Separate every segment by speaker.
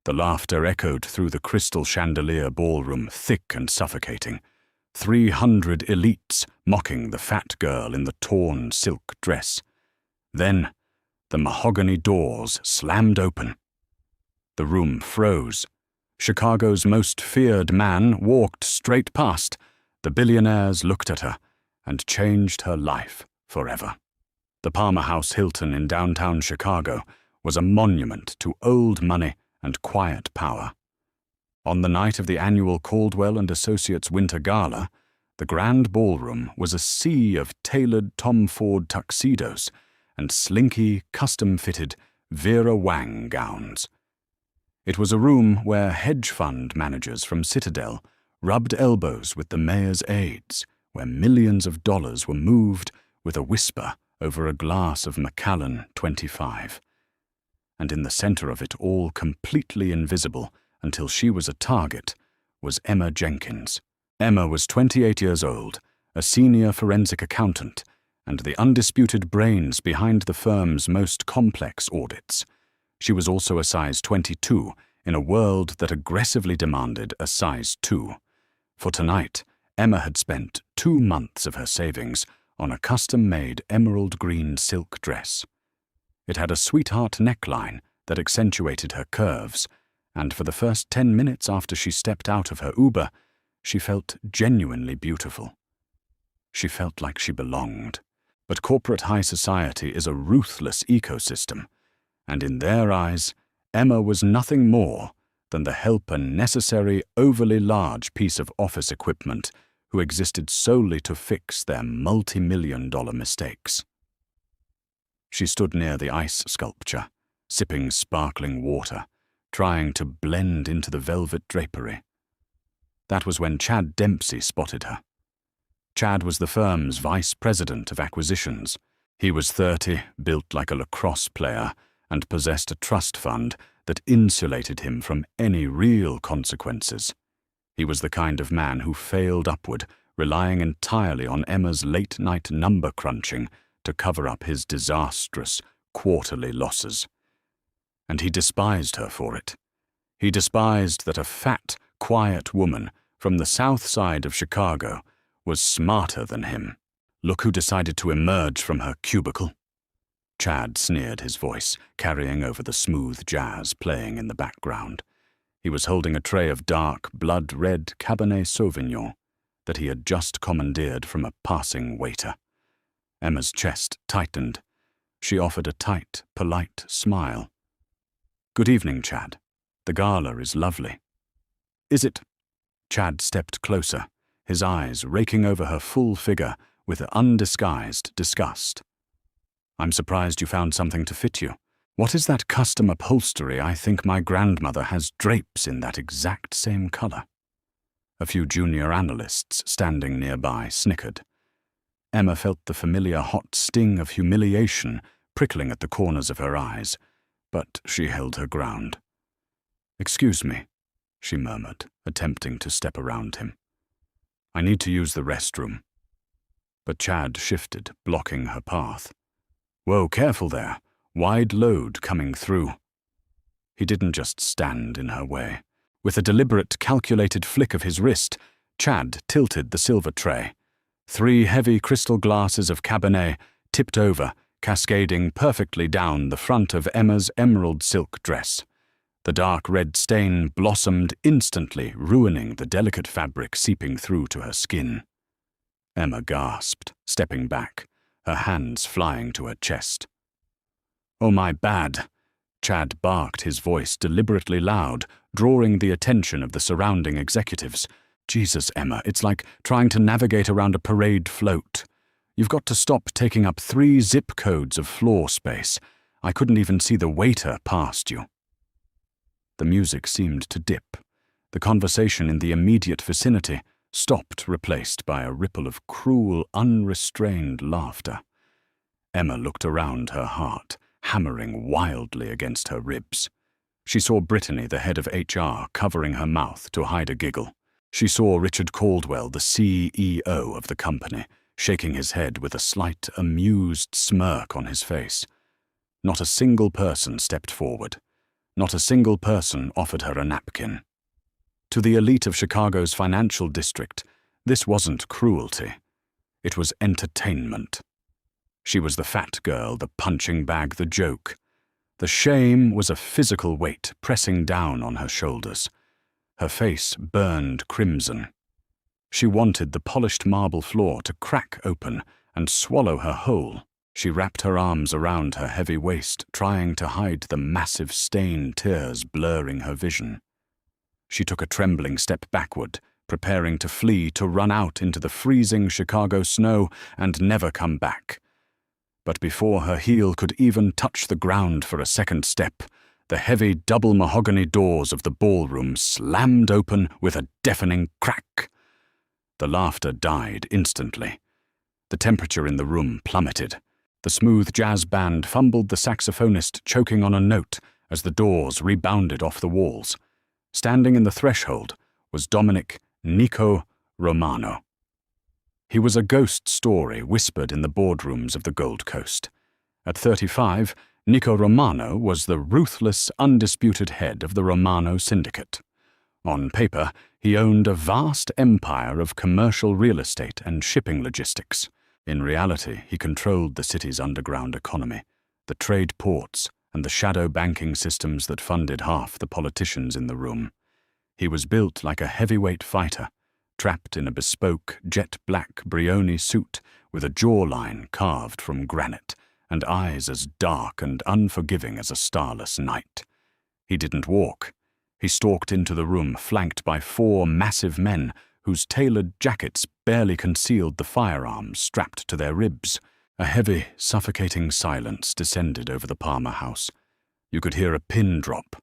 Speaker 1: The laughter echoed through the crystal chandelier ballroom, thick and suffocating. 300 elites mocking the fat girl in the torn silk dress. Then, the mahogany doors slammed open. The room froze. Chicago's most feared man walked straight past. The billionaires looked at her and changed her life forever. The Palmer House Hilton in downtown Chicago was a monument to old money and quiet power. On the night of the annual Caldwell and Associates Winter Gala, the grand ballroom was a sea of tailored Tom Ford tuxedos and slinky, custom-fitted Vera Wang gowns. It was a room where hedge fund managers from Citadel rubbed elbows with the mayor's aides, where millions of dollars were moved with a whisper over a glass of Macallan 25. And in the center of it all, completely invisible until she was a target, was Emma Jenkins. Emma was 28 years old, a senior forensic accountant, and the undisputed brains behind the firm's most complex audits. She was also a size 22 in a world that aggressively demanded a size 2. For tonight, Emma had spent 2 months of her savings on a custom-made emerald green silk dress. It had a sweetheart neckline that accentuated her curves, and for the first 10 minutes after she stepped out of her Uber, she felt genuinely beautiful. She felt like she belonged. But corporate high society is a ruthless ecosystem, and in their eyes, Emma was nothing more than the helper necessary overly large piece of office equipment who existed solely to fix their multi-million-dollar mistakes. She stood near the ice sculpture, sipping sparkling water, trying to blend into the velvet drapery. That was when Chad Dempsey spotted her. Chad was the firm's vice president of acquisitions. He was 30, built like a lacrosse player, and possessed a trust fund that insulated him from any real consequences. He was the kind of man who failed upward, relying entirely on Emma's late-night number crunching to cover up his disastrous quarterly losses. And he despised her for it. He despised that a fat, quiet woman from the south side of Chicago was smarter than him. Look who decided to emerge from her cubicle. Chad sneered, his voice carrying over the smooth jazz playing in the background. He was holding a tray of dark, blood-red Cabernet Sauvignon that he had just commandeered from a passing waiter. Emma's chest tightened. She offered a tight, polite smile. "Good evening, Chad. The gala is lovely." "Is it?" Chad stepped closer, his eyes raking over her full figure with undisguised disgust. "I'm surprised you found something to fit you. What is that custom upholstery? I think my grandmother has drapes in that exact same color." A few junior analysts standing nearby snickered. Emma felt the familiar hot sting of humiliation prickling at the corners of her eyes, but she held her ground. "Excuse me," she murmured, attempting to step around him. "I need to use the restroom." But Chad shifted, blocking her path. "Whoa, careful there. Wide load coming through." He didn't just stand in her way. With a deliberate, calculated flick of his wrist, Chad tilted the silver tray. 3 heavy crystal glasses of Cabernet tipped over, cascading perfectly down the front of Emma's emerald silk dress. The dark red stain blossomed instantly, ruining the delicate fabric seeping through to her skin. Emma gasped, stepping back, her hands flying to her chest. "Oh, my bad." Chad barked, his voice deliberately loud, drawing the attention of the surrounding executives. "Jesus, Emma, it's like trying to navigate around a parade float. You've got to stop taking up 3 zip codes of floor space. I couldn't even see the waiter past you." The music seemed to dip. The conversation in the immediate vicinity stopped, replaced by a ripple of cruel, unrestrained laughter. Emma looked around, her heart hammering wildly against her ribs. She saw Brittany, the head of HR, covering her mouth to hide a giggle. She saw Richard Caldwell, the CEO of the company, shaking his head with a slight, amused smirk on his face. Not a single person stepped forward. Not a single person offered her a napkin. To the elite of Chicago's financial district, this wasn't cruelty. It was entertainment. She was the fat girl, the punching bag, the joke. The shame was a physical weight pressing down on her shoulders. Her face burned crimson. She wanted the polished marble floor to crack open and swallow her whole. She wrapped her arms around her heavy waist, trying to hide the massive stained tears blurring her vision. She took a trembling step backward, preparing to flee, to run out into the freezing Chicago snow and never come back. But before her heel could even touch the ground for a second step, the heavy double mahogany doors of the ballroom slammed open with a deafening crack. The laughter died instantly. The temperature in the room plummeted. The smooth jazz band fumbled the saxophonist, choking on a note as the doors rebounded off the walls. Standing in the threshold was Dominic Nico Romano. He was a ghost story whispered in the boardrooms of the Gold Coast. At 35, Nico Romano was the ruthless, undisputed head of the Romano Syndicate. On paper, he owned a vast empire of commercial real estate and shipping logistics. In reality, he controlled the city's underground economy, the trade ports, and the shadow banking systems that funded half the politicians in the room. He was built like a heavyweight fighter, trapped in a bespoke, jet-black Brioni suit with a jawline carved from granite and eyes as dark and unforgiving as a starless night. He didn't walk. He stalked into the room, flanked by 4 massive men whose tailored jackets barely concealed the firearms strapped to their ribs. A heavy, suffocating silence descended over the Palmer house. You could hear a pin drop.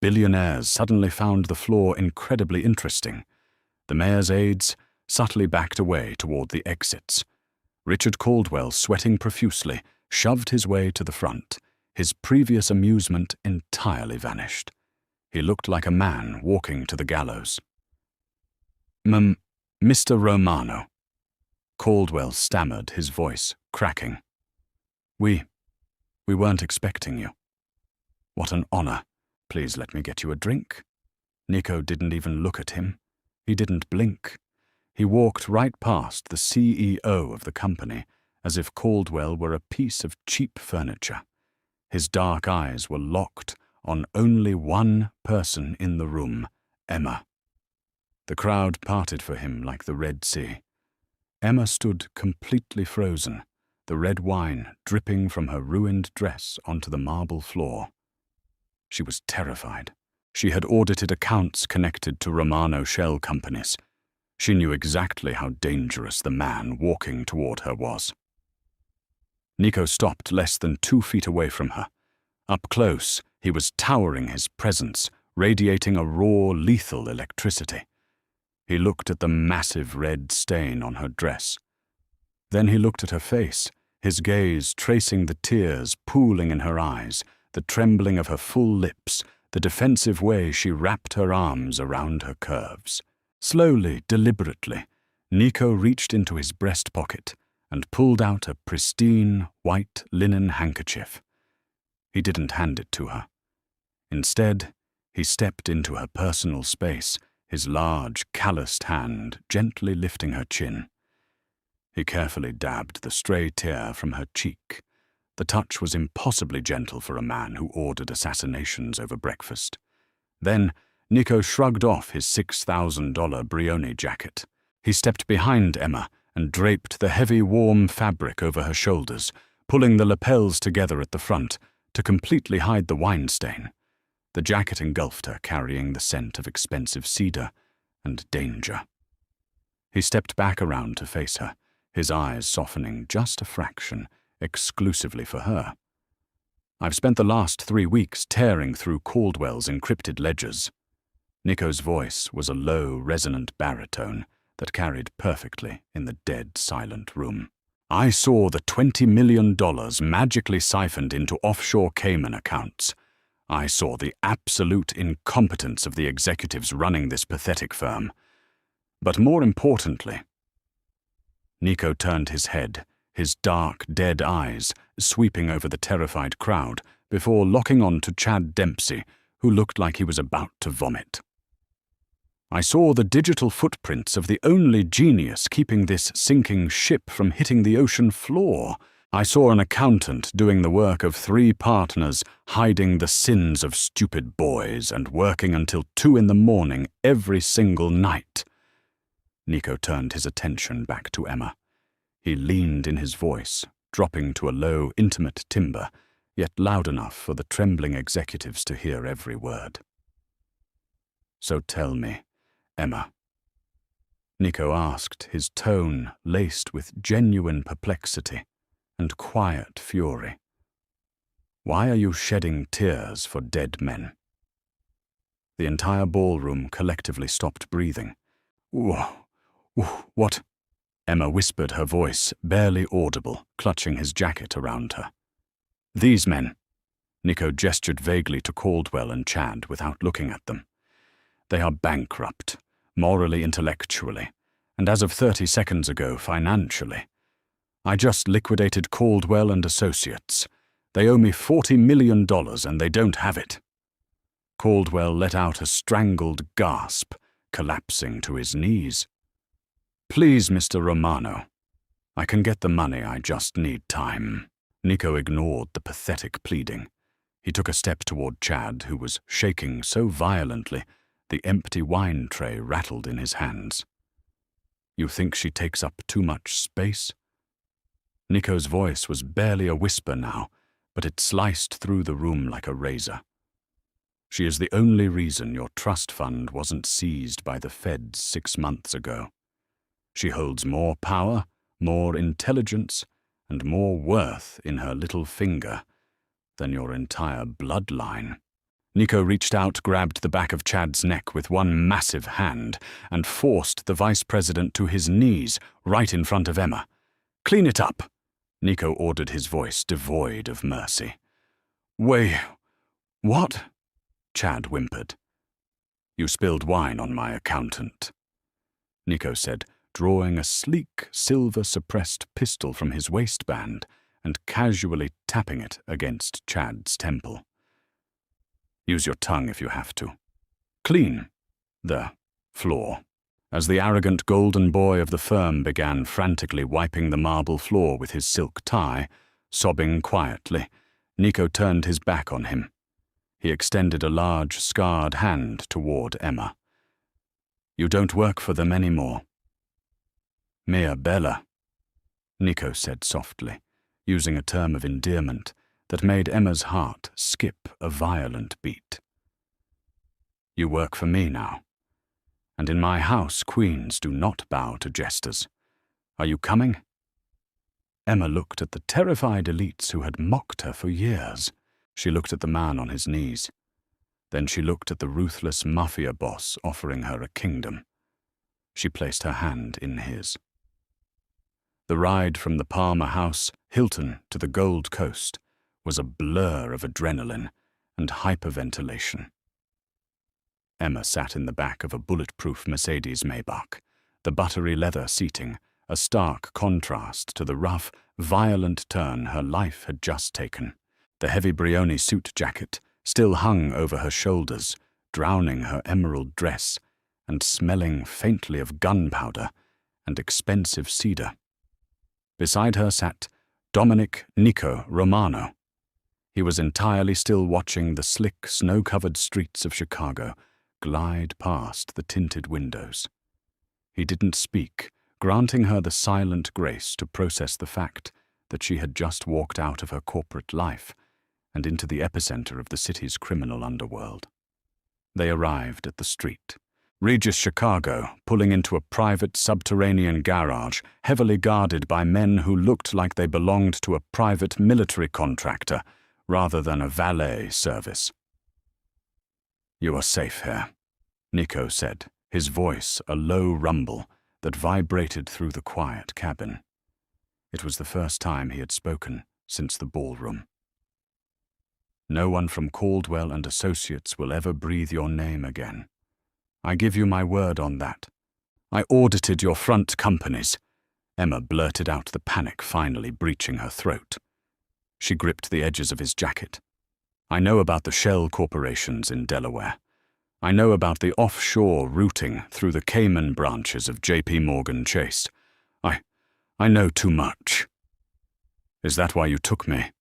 Speaker 1: Billionaires suddenly found the floor incredibly interesting. The mayor's aides subtly backed away toward the exits. Richard Caldwell, sweating profusely, shoved his way to the front. His previous amusement entirely vanished. He looked like a man walking to the gallows. Mr. Romano. Caldwell stammered, his voice cracking. We weren't expecting you. What an honor. Please let me get you a drink. Nico didn't even look at him. He didn't blink. He walked right past the CEO of the company, as if Caldwell were a piece of cheap furniture. His dark eyes were locked on only one person in the room, Emma. The crowd parted for him like the Red Sea. Emma stood completely frozen, the red wine dripping from her ruined dress onto the marble floor. She was terrified. She had audited accounts connected to Romano shell companies. She knew exactly how dangerous the man walking toward her was. Nico stopped less than 2 feet away from her. Up close, he was towering, his presence radiating a raw, lethal electricity. He looked at the massive red stain on her dress. Then he looked at her face, his gaze tracing the tears pooling in her eyes, the trembling of her full lips, the defensive way she wrapped her arms around her curves. Slowly, deliberately, Nico reached into his breast pocket and pulled out a pristine, white linen handkerchief. He didn't hand it to her. Instead, he stepped into her personal space, his large, calloused hand gently lifting her chin. He carefully dabbed the stray tear from her cheek. The touch was impossibly gentle for a man who ordered assassinations over breakfast. Then, Nico shrugged off his $6,000 Brioni jacket. He stepped behind Emma and draped the heavy, warm fabric over her shoulders, pulling the lapels together at the front to completely hide the wine stain. The jacket engulfed her, carrying the scent of expensive cedar and danger. He stepped back around to face her, his eyes softening just a fraction, exclusively for her. I've spent the last 3 weeks tearing through Caldwell's encrypted ledgers. Nico's voice was a low, resonant baritone that carried perfectly in the dead, silent room. I saw the $20 million magically siphoned into offshore Cayman accounts. I saw the absolute incompetence of the executives running this pathetic firm. But more importantly, Nico turned his head, his dark, dead eyes sweeping over the terrified crowd before locking on to Chad Dempsey, who looked like he was about to vomit. I saw the digital footprints of the only genius keeping this sinking ship from hitting the ocean floor. I saw an accountant doing the work of 3 partners, hiding the sins of stupid boys and working until 2 in the morning every single night. Nico turned his attention back to Emma. He leaned in his voice, dropping to a low, intimate timbre, yet loud enough for the trembling executives to hear every word. "So tell me, Emma," Nico asked, his tone laced with genuine perplexity and quiet fury. "Why are you shedding tears for dead men?" The entire ballroom collectively stopped breathing. What?" Emma whispered, her voice barely audible, clutching his jacket around her. "These men." Nico gestured vaguely to Caldwell and Chad without looking at them. "They are bankrupt, morally, intellectually, and as of 30 seconds ago, financially. I just liquidated Caldwell and Associates. They owe me $40 million and they don't have it." Caldwell let out a strangled gasp, collapsing to his knees. "Please, Mr. Romano. I can get the money, I just need time." Nico ignored the pathetic pleading. He took a step toward Chad, who was shaking so violently the empty wine tray rattled in his hands. "You think she takes up too much space?" Nico's voice was barely a whisper now, but it sliced through the room like a razor. "She is the only reason your trust fund wasn't seized by the feds 6 months ago. She holds more power, more intelligence, and more worth in her little finger than your entire bloodline." Nico reached out, grabbed the back of Chad's neck with one massive hand, and forced the vice president to his knees, right in front of Emma. "Clean it up," Nico ordered, his voice devoid of mercy. "Wait, what?" Chad whimpered. "You spilled wine on my accountant," Nico said, drawing a sleek, silver-suppressed pistol from his waistband and casually tapping it against Chad's temple. "Use your tongue if you have to. Clean the floor." As the arrogant golden boy of the firm began frantically wiping the marble floor with his silk tie, sobbing quietly, Nico turned his back on him. He extended a large, scarred hand toward Emma. "You don't work for them anymore." "Mia bella," Nico said softly, using a term of endearment that made Emma's heart skip a violent beat. "You work for me now. And in my house, queens do not bow to jesters. Are you coming?" Emma looked at the terrified elites who had mocked her for years. She looked at the man on his knees. Then she looked at the ruthless mafia boss offering her a kingdom. She placed her hand in his. The ride from the Palmer House, Hilton, to the Gold Coast was a blur of adrenaline and hyperventilation. Emma sat in the back of a bulletproof Mercedes Maybach, the buttery leather seating, a stark contrast to the rough, violent turn her life had just taken. The heavy Brioni suit jacket still hung over her shoulders, drowning her emerald dress and smelling faintly of gunpowder and expensive cedar. Beside her sat Dominic Nico Romano. He was entirely still watching the slick, snow-covered streets of Chicago glide past the tinted windows. He didn't speak, granting her the silent grace to process the fact that she had just walked out of her corporate life and into the epicenter of the city's criminal underworld. They arrived at the street. Regis Chicago, pulling into a private subterranean garage, heavily guarded by men who looked like they belonged to a private military contractor rather than a valet service. "You are safe here," Nico said, his voice a low rumble that vibrated through the quiet cabin. It was the first time he had spoken since the ballroom. "No one from Caldwell and Associates will ever breathe your name again. I give you my word on that. I audited your front companies." Emma blurted out, the panic finally breaching her throat. She gripped the edges of his jacket. I know about the shell corporations in Delaware. I know about the offshore routing through the Cayman branches of J.P. Morgan Chase. I know too much. Is that why you took me?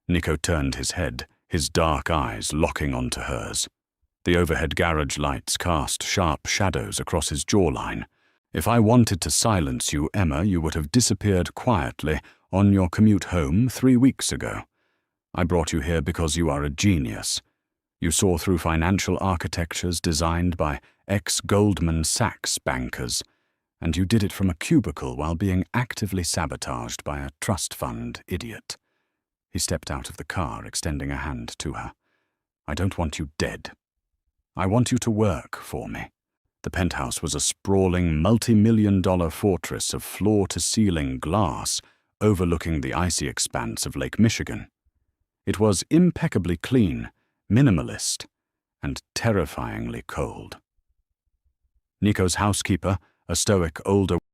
Speaker 1: Nico turned his head, his dark eyes locking onto hers. The overhead garage lights cast sharp shadows across his jawline. If I wanted to silence you, Emma, you would have disappeared quietly on your commute home 3 weeks ago. I brought you here because you are a genius. You saw through financial architectures designed by ex-Goldman Sachs bankers, and you did it from a cubicle while being actively sabotaged by a trust fund idiot. He stepped out of the car, extending a hand to her. I don't want you dead. I want you to work for me. The penthouse was a sprawling, multi-million-dollar fortress of floor-to-ceiling glass overlooking the icy expanse of Lake Michigan. It was impeccably clean, minimalist, and terrifyingly cold. Nico's housekeeper, a stoic older